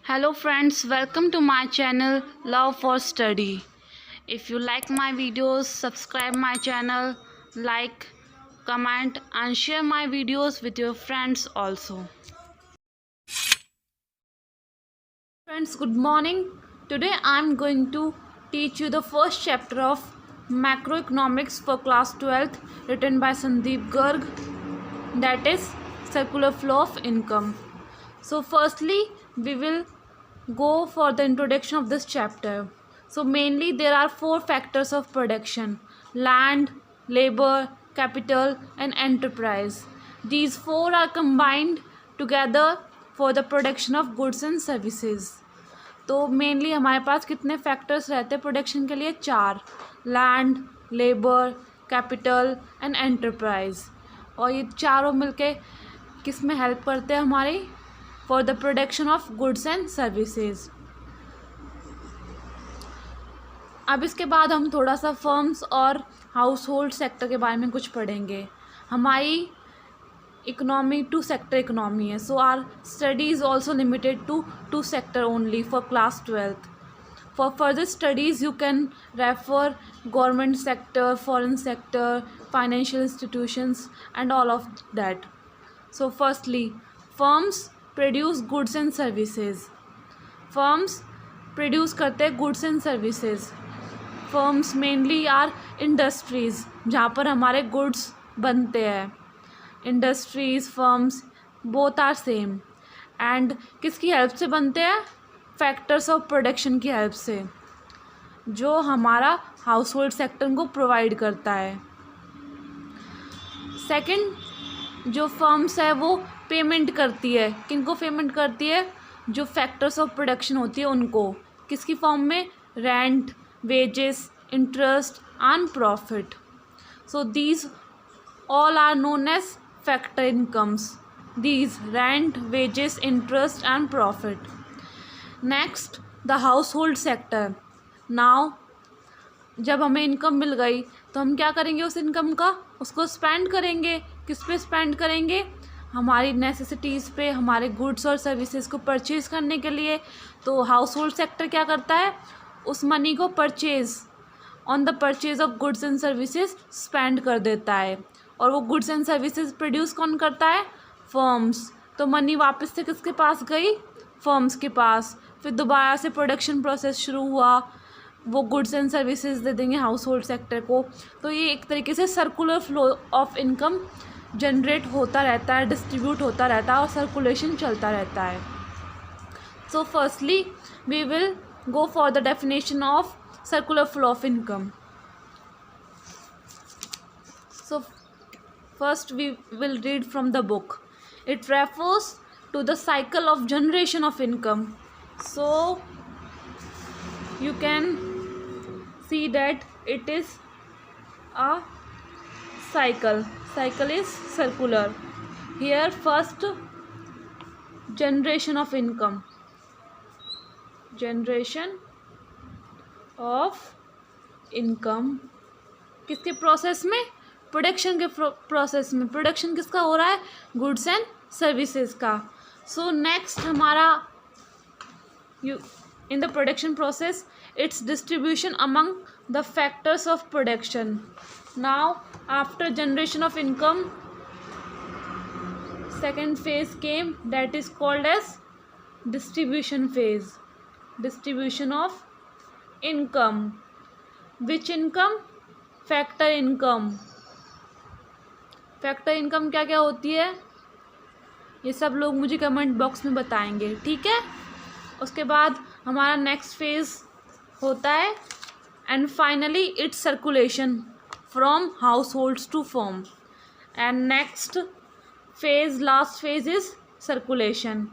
Hello friends, welcome to my channel Love for Study. If you like my videos, subscribe my channel, like, comment and share my videos with your friends also. Friends, good morning. Today I am going to teach you the first chapter of Macroeconomics for class 12th written by Sandeep Garg, that is circular flow of income. So firstly we will go for the introduction of this chapter. So mainly there are four factors of production: land, labor, capital and enterprise. These four are combined together for the production of goods and services. तो mainly हमारे पास कितने factors रहते हैं production के लिए? चार: land, labour, capital and enterprise. और ये चारों मिलके किस में हेल्प करते हैं हमारी? For the production of goods and services. अब इसके बाद हम थोड़ा सा फर्म्स और हाउस होल्ड सेक्टर के बारे में कुछ पढ़ेंगे. हमारी इकोनॉमी टू सेक्टर इकोनॉमी है, so our study is also limited to two sector only for class 12th. For further studies you can refer government sector, foreign sector, financial institutions and all of that. So firstly, firms produce goods and services. Firms produce करते हैं goods and services. Firms mainly are industries जहाँ पर हमारे goods बनते हैं. Industries, firms both are same. And किसकी help से बनते हैं? फैक्टर्स ऑफ प्रोडक्शन की हेल्प से, जो हमारा हाउस होल्ड सेक्टर को प्रोवाइड करता है. सेकंड, जो फर्म्स है वो पेमेंट करती है. किनको पेमेंट करती है? जो फैक्टर्स ऑफ प्रोडक्शन होती है उनको. किसकी फॉर्म में? Rent, wages, interest and profit. So these all are known as factor incomes. These rent, wages, interest and profit. Next, the household sector. Now जब हमें इनकम मिल गई तो हम क्या करेंगे? उस इनकम का उसको स्पेंड करेंगे. किस पे स्पेंड करेंगे? हमारी नेसेसिटीज़ पे, हमारे गुड्स और सर्विसेज को परचेज़ करने के लिए. तो हाउस होल्ड सेक्टर क्या करता है? उस मनी को on the purchase of goods and services spend कर देता है. और वो गुड्स एंड सर्विसेज प्रोड्यूस कौन करता है? फर्म्स. तो मनी वापस से किसके पास गई? फर्म्स के पास. फिर दोबारा से प्रोडक्शन प्रोसेस शुरू हुआ, वो गुड्स एंड सर्विसेज दे देंगे हाउस होल्ड सेक्टर को. तो ये एक तरीके से circular flow of income generate होता रहता है, डिस्ट्रीब्यूट होता रहता है और सर्कुलेशन चलता रहता है. So firstly we will go for the definition of circular flow of income. So first we will read from the book. It refers to the cycle of generation of income. So you can see that it is a cycle is circular. Here first, generation of income किसके process में? Production के process में. Production किसका हो रहा है? Goods and services का. So next हमारा in the production process, its distribution among the factors of production. Now after generation of income, second phase came, that is called as distribution phase. Distribution of income. Which income? Factor income. Factor income क्या क्या होती है? ये सब लोग मुझे comment box में बताएंगे, ठीक है. उसके बाद हमारा नेक्स्ट फेज़ होता है and finally it's circulation from households to firm. And next phase, last phase is circulation,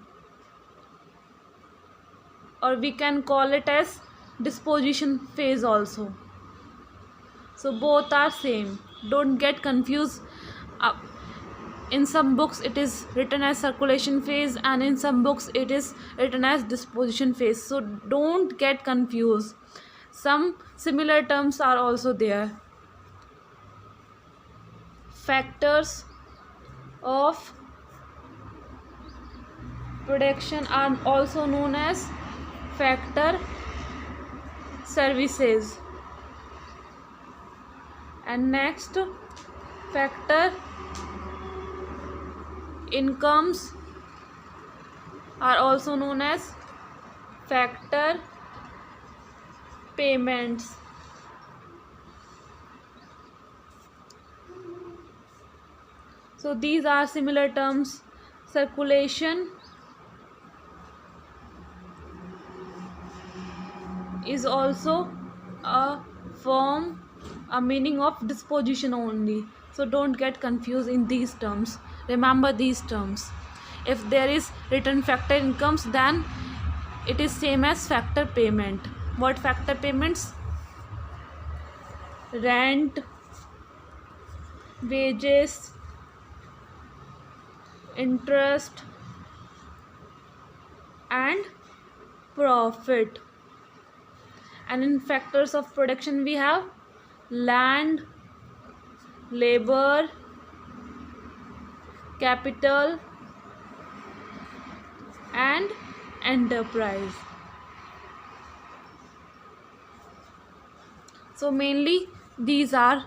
और we can call it as disposition phase also. So both are same, don't get confuse. In some books it is written as circulation phase and in some books it is written as disposition phase. So don't get confused. Some similar terms are also there. Factors of production are also known as factor services. And next, factor incomes are also known as factor payments. So these are similar terms. Circulation is also a meaning of disposition only. So don't get confused in these terms. Remember these terms. If there is written factor incomes, then it is same as factor payment. What factor payments? Rent, wages, interest and profit. And in factors of production we have land, labor, capital and enterprise. So mainly these are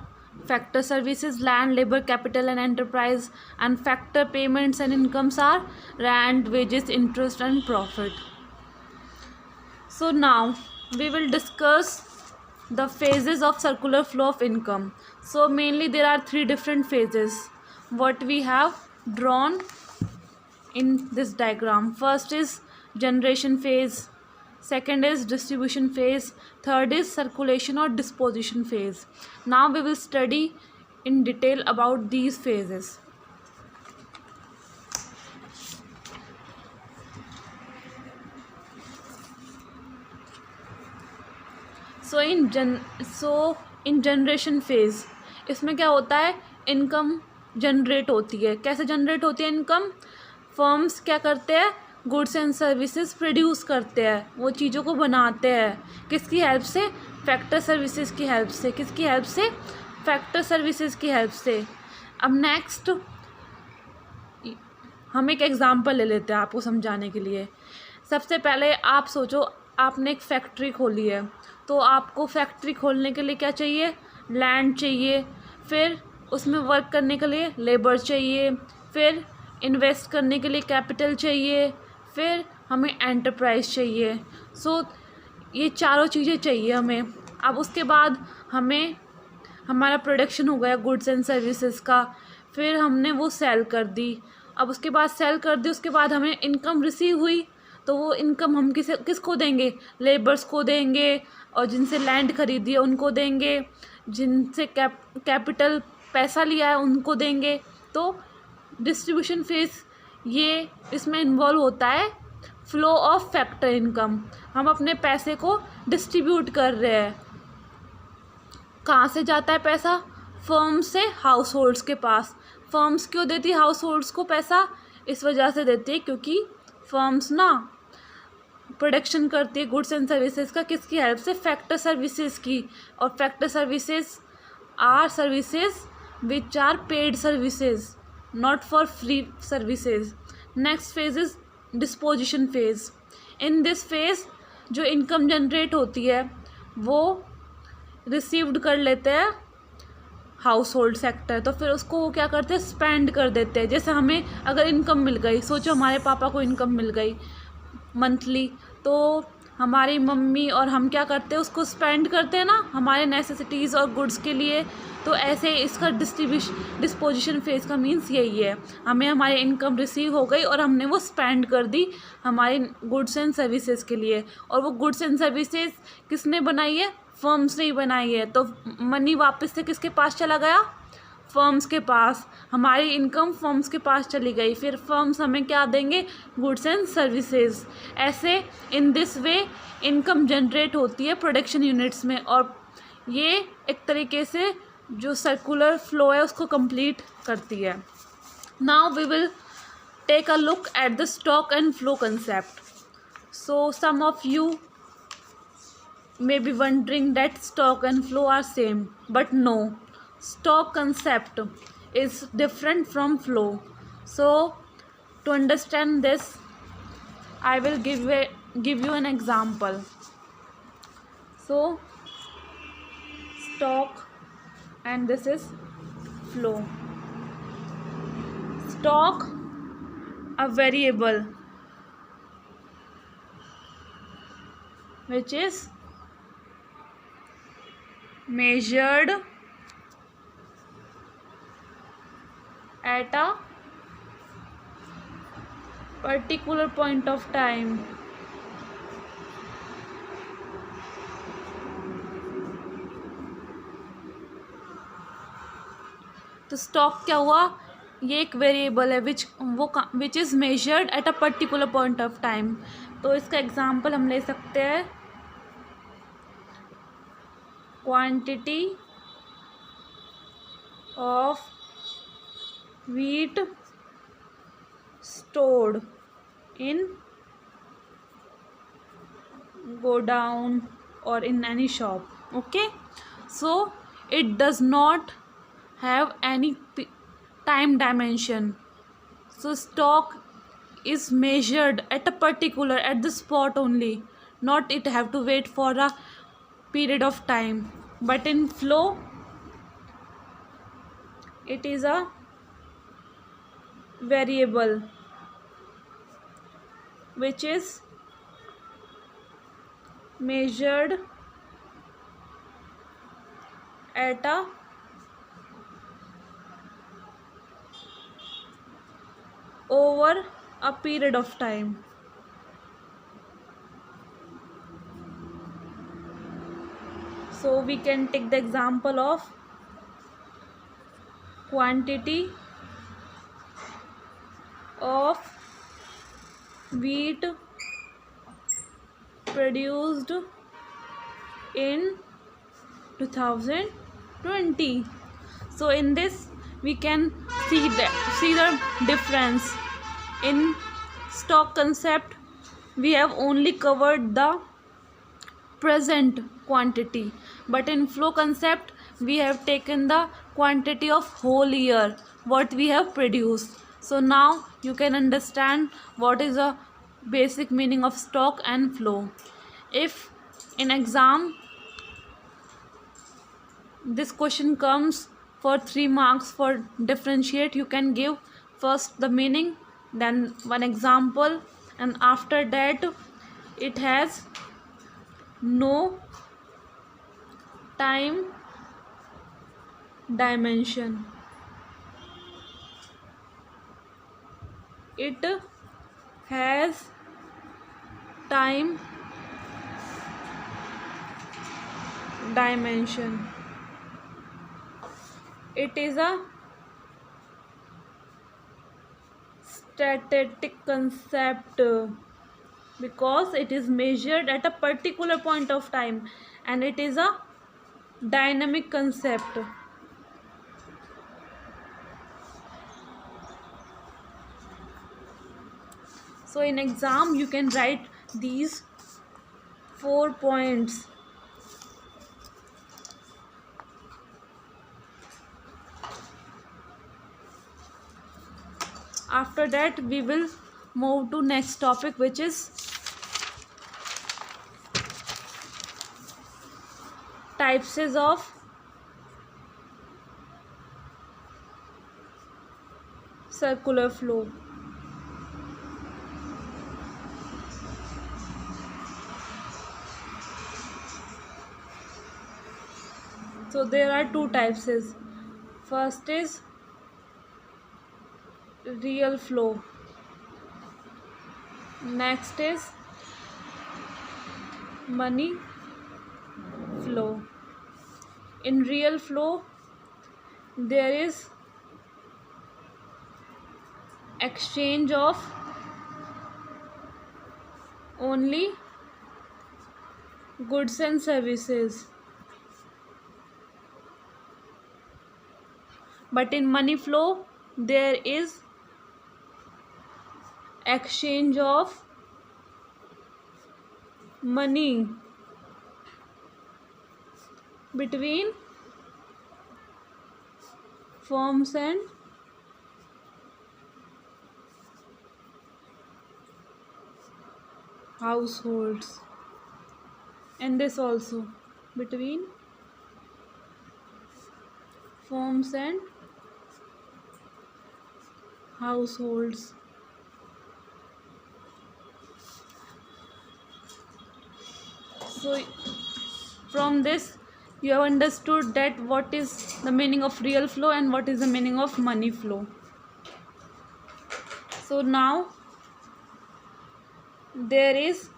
factor services: land, labor, capital and enterprise. And factor payments and incomes are rent, wages, interest and profit. So now we will discuss the phases of circular flow of income. So mainly there are three different phases what we have drawn in this diagram. First is generation phase, second is distribution phase, third is circulation or disposition phase. Now we will study in detail about these phases. So in generation phase इसमें क्या होता है, income generate होती है. कैसे generate होती है income? Firms क्या करते हैं, गुड्स एंड सर्विसेज प्रोड्यूस करते हैं, वो चीज़ों को बनाते हैं. किसकी हेल्प से? फैक्टर सर्विसेज की हेल्प से. किसकी हेल्प से? फैक्टर सर्विसेज की हेल्प से. अब नेक्स्ट हम एक एग्जांपल ले लेते हैं आपको समझाने के लिए. सबसे पहले आप सोचो, आपने एक फैक्ट्री खोली है, तो आपको फैक्ट्री खोलने के लिए क्या चाहिए? लैंड चाहिए, फिर उसमें वर्क करने के लिए लेबर चाहिए, फिर इन्वेस्ट करने के लिए कैपिटल चाहिए, फिर हमें एंटरप्राइज चाहिए. सो ये चारों चीज़ें चाहिए हमें. अब उसके बाद हमें हमारा प्रोडक्शन हो गया गुड्स एंड सर्विसेज का, फिर हमने वो सेल कर दी. अब उसके बाद सेल कर दी, उसके बाद हमें इनकम रिसीव हुई, तो वो इनकम हम किसको देंगे? लेबर्स को देंगे, और जिनसे लैंड खरीदी है उनको देंगे, जिनसे कैपिटल पैसा लिया है उनको देंगे. तो डिस्ट्रीब्यूशन फेज ये इसमें इन्वॉल्व होता है फ्लो ऑफ फैक्टर इनकम. हम अपने पैसे को डिस्ट्रीब्यूट कर रहे हैं. कहाँ से जाता है पैसा? फर्म से हाउस होल्ड्स के पास. फर्म्स क्यों देती है हाउस होल्ड्स को पैसा? इस वजह से देती है क्योंकि फर्म्स ना प्रोडक्शन करती है गुड्स एंड सर्विसेज का. किसकी हेल्प से? फैक्टर सर्विसेज की. और factor services are services which are paid services, not for free services. Next phase is disposition phase. In this phase जो इनकम जनरेट होती है वो रिसीव्ड कर लेते हैं हाउस होल्ड सेक्टर, तो फिर उसको वो क्या करते हैं? स्पेंड कर देते हैं. जैसे हमें अगर इनकम मिल गई, सोचो हमारे पापा को इनकम मिल गई मंथली, तो हमारी मम्मी और हम क्या करते हैं? उसको स्पेंड करते हैं ना हमारे नेसेसिटीज़ और गुड्स के लिए. तो ऐसे इसका डिस्पोजिशन फेज का मीन्स यही है. हमें हमारी इनकम रिसीव हो गई और हमने वो स्पेंड कर दी हमारी गुड्स एंड सर्विसेज के लिए. और वो गुड्स एंड सर्विसेज किसने बनाई है? फर्म्स ने ही बनाई है. तो मनी वापस से किसके पास चला गया? फर्म्स के पास. हमारी इनकम फर्म्स के पास चली गई, फिर फर्म्स हमें क्या देंगे? Goods and services. ऐसे in this way income generate होती है प्रोडक्शन यूनिट्स में, और ये एक तरीके से जो सर्कुलर फ्लो है उसको कंप्लीट करती है. Now we will take a look at the stock and flow concept. So some of you may be wondering that stock and flow are same, but no, stock concept is different from flow. So to understand this, I will give you an example. So stock, and this is flow. Stock, a variable which is measured at a particular point of time. तो stock क्या हुआ, ये एक variable है which is measured at a particular point of time. तो इसका example हम ले सकते हैं quantity of wheat stored in godown or in any shop. Okay, so it does not have any time dimension. So stock is measured at a particular, at the spot only, not it have to wait for a period of time. But in flow it is a variable which is measured at a over a period of time. So we can take the example of quantity of wheat produced in 2020. So in this we can see the difference. In stock concept we have only covered the present quantity, but in flow concept we have taken the quantity of whole year what we have produced. So now you can understand what is the basic meaning of stock and flow. If in exam this question comes for 3 marks for differentiate, you can give first the meaning, then one example, and after that it has no time dimension. It has time dimension. It is a static concept because it is measured at a particular point of time, and it is a dynamic concept. So in exam you can write these 4 points. After that we will move to next topic, which is types of circular flow. So there are 2 types. First is real flow, next is money flow. In real flow there is exchange of only goods and services, but in money flow there is exchange of money between firms and households, and this also between firms and households. So from this you have understood that what is the meaning of real flow and what is the meaning of money flow. So now there is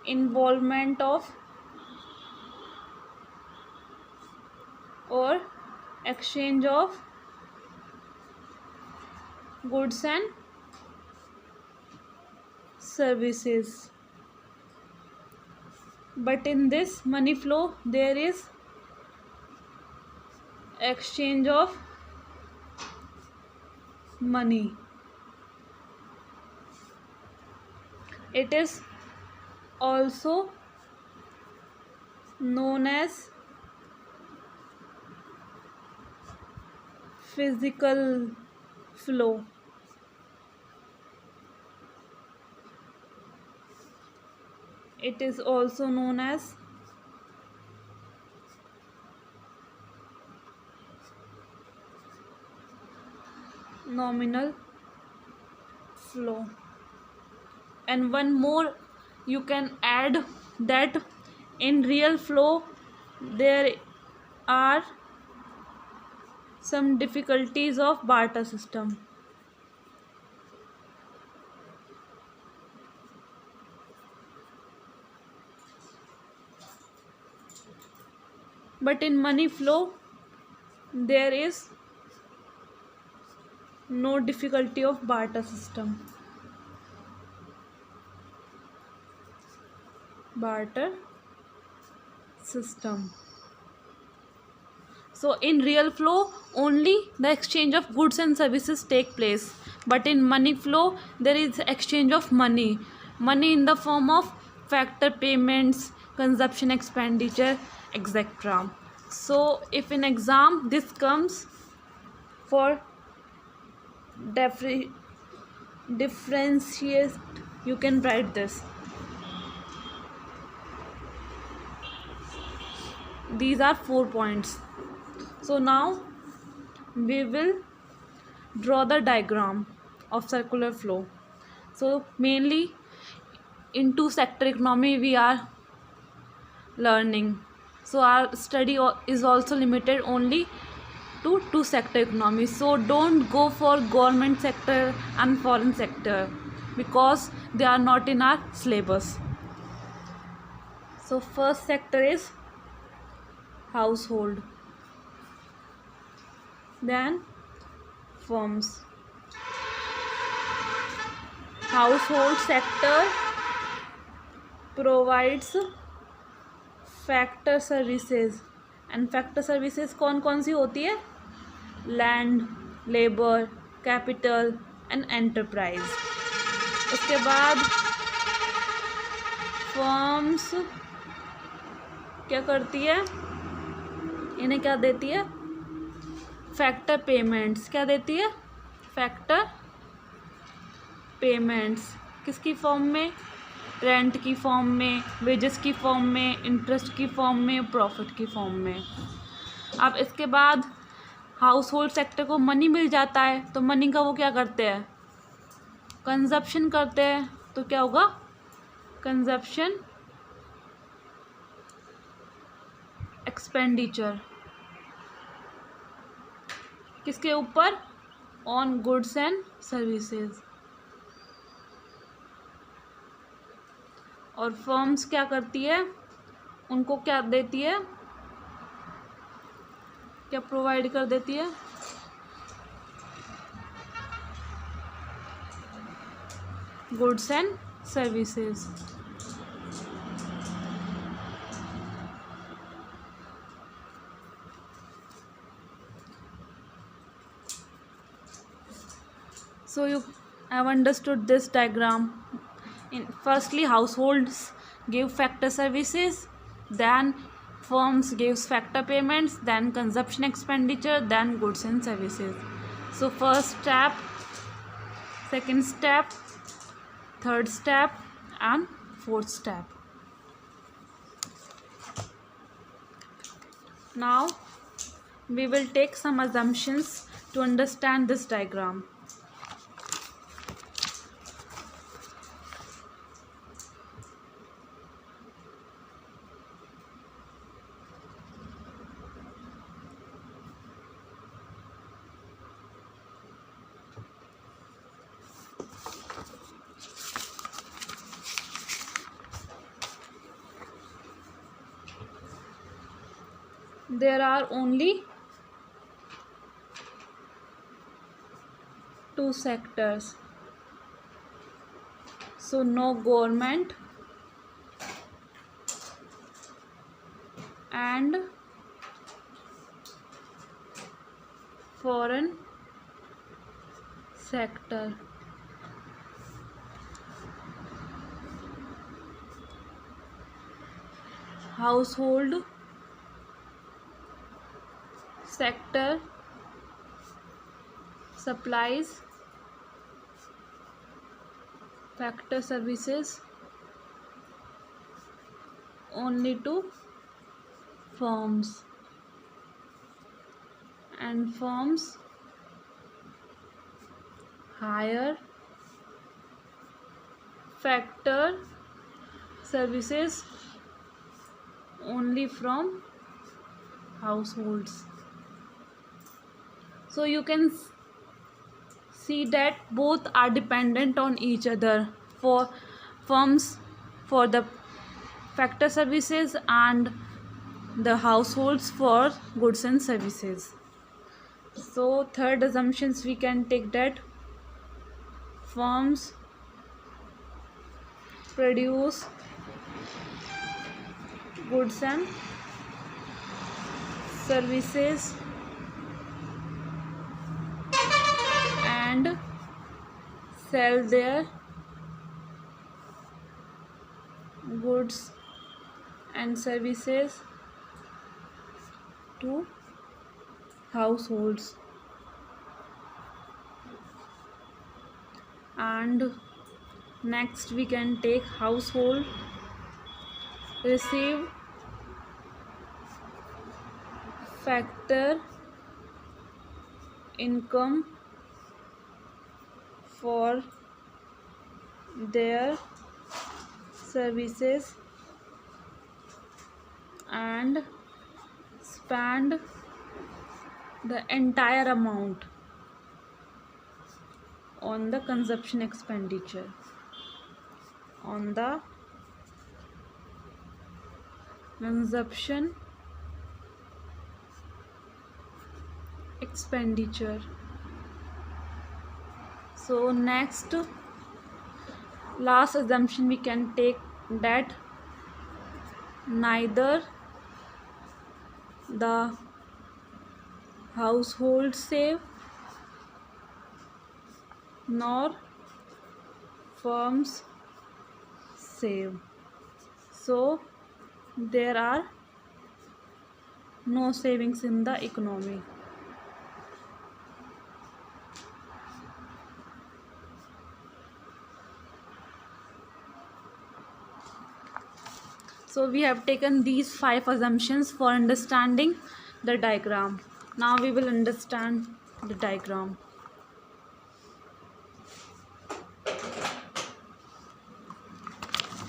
involvement of or exchange of goods and services. But in this money flow there is exchange of money. It is also known as physical flow. It is also known as nominal flow. And one more you can add, that in real flow there are some difficulties of barter system. But in money flow there is no difficulty of barter system. So in real flow only the exchange of goods and services take place, but in money flow there is exchange of money in the form of factor payments, consumption expenditure, etc. So if in exam this comes for differentiate, you can write this. These are 4 points. So now we will draw the diagram of circular flow. So mainly in two sector economy we are learning. So our study is also limited only to two sector economy. So don't go for government sector and foreign sector because they are not in our syllabus. So first sector is household, then firms. Household sector provides factor services, and factor services कौन कौन सी होती है? Land, labour, capital and enterprise. उसके बाद firms क्या करती है? इन्हें क्या देती है? Factor payments. क्या देती है? Factor payments. किसकी फॉर्म में? रेंट की फॉर्म में, वेजेस की फॉर्म में, इंटरेस्ट की फॉर्म में, प्रॉफिट की फॉर्म में. अब इसके बाद हाउस होल्ड सेक्टर को मनी मिल जाता है, तो मनी का वो क्या करते हैं? कंजप्शन करते हैं. तो क्या होगा? Consumption expenditure. किसके ऊपर? On goods and services. और फर्म्स क्या करती है? उनको क्या देती है? क्या प्रोवाइड कर देती है? Goods and services. So you have understood this diagram. Firstly, households give factor services, then firms gives factor payments, then consumption expenditure, then goods and services. So first step, second step, third step and fourth step. Now we will take some assumptions to understand this diagram. There are only two sectors, so no government and foreign sector. Household sector supplies factor services only to firms, and firms hire factor services only from households. So you can see that both are dependent on each other, for firms for the factor services and the households for goods and services. So third assumptions we can take that firms produce goods and services and sell their goods and services to households. And next we can take household receive factor income for their services and spend the entire amount on the consumption expenditure, on the consumption expenditure. So next, last assumption we can take that neither the household save nor firms save. So there are no savings in the economy. So we have taken these 5 assumptions for understanding the diagram. Now we will understand the diagram.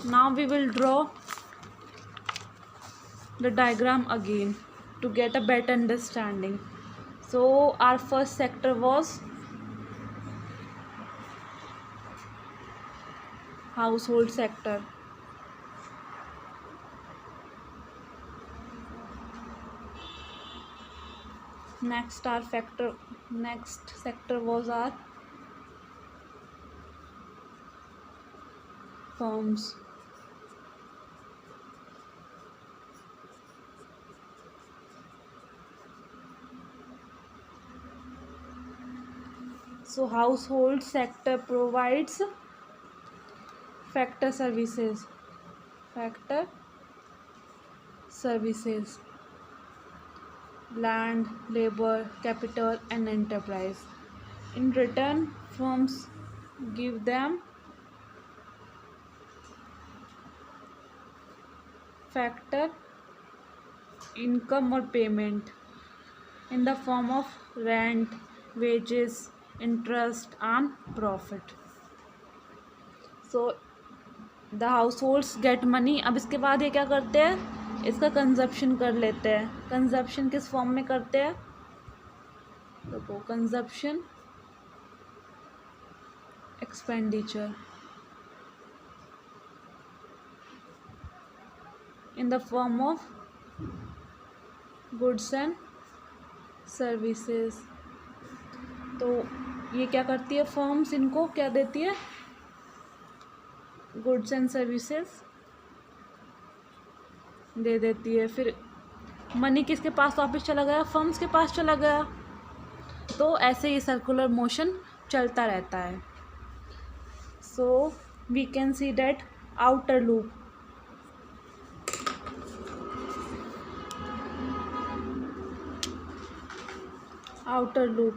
Now we will draw the diagram again to get a better understanding. So our first sector was household sector. Next sector was our firms. So household sector provides factor services, land, labor, capital and enterprise. In return, firms give them factor income or payment in the form of rent, wages, interest and profit. So the households get money. अब इसके बाद ये क्या करते हैं, इसका consumption कर लेते हैं. कंजप्शन किस फॉर्म में करते हैं, देखो consumption expenditure in the form of goods and services. तो ये क्या करती है फर्म्स, इनको क्या देती है, गुड्स एंड सर्विसेज दे देती है. फिर मनी किसके पास वापस चला गया, फर्म्स के पास चला गया. तो ऐसे ही सर्कुलर मोशन चलता रहता है. So we can see that outer loop, outer loop.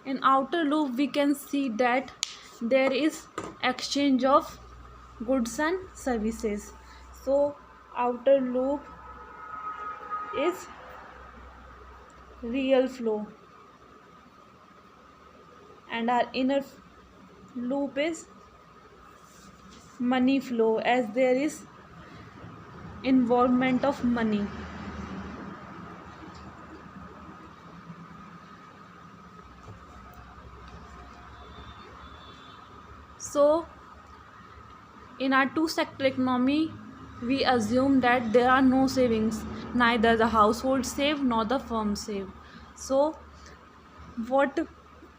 In outer loop we can see that there is exchange of goods and services. So outer loop is real flow and our inner loop is money flow, as there is involvement of money. So in our two sector economy we assume that there are no savings, neither the household save nor the firm save. So what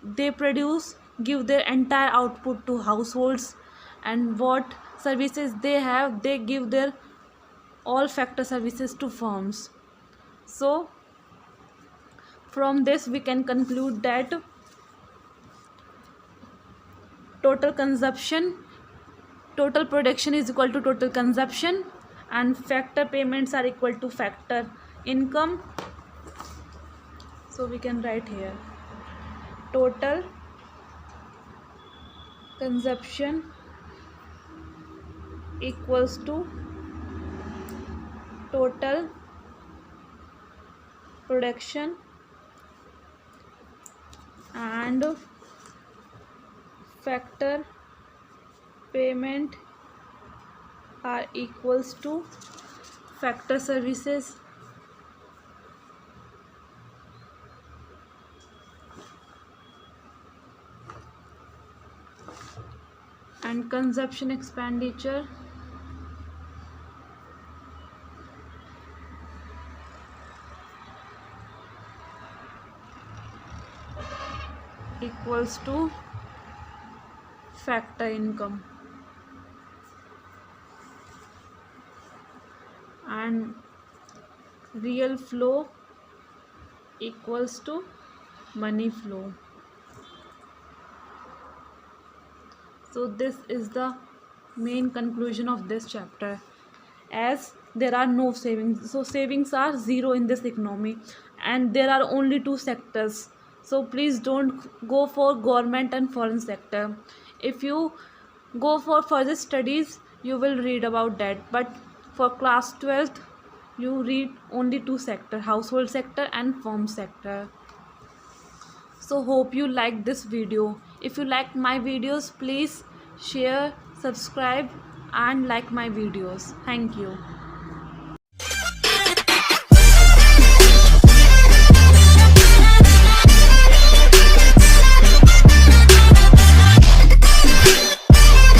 they produce give their entire output to households, and what services they have they give their all factor services to firms. So from this we can conclude that total consumption, total production is equal to total consumption, and factor payments are equal to factor income. So we can write here total consumption equals to total production, and factor payment are equals to factor services. And consumption expenditure equals to factor income, and real flow equals to money flow. So this is the main conclusion of this chapter, as there are no savings. So savings are zero in this economy, and there are only two sectors. So please don't go for government and foreign sector. If you go for further studies you will read about that, but for class 12th you read only two sector, household sector and firm sector. So hope you like this video. If you like my videos, please share, subscribe and like my videos. Thank you.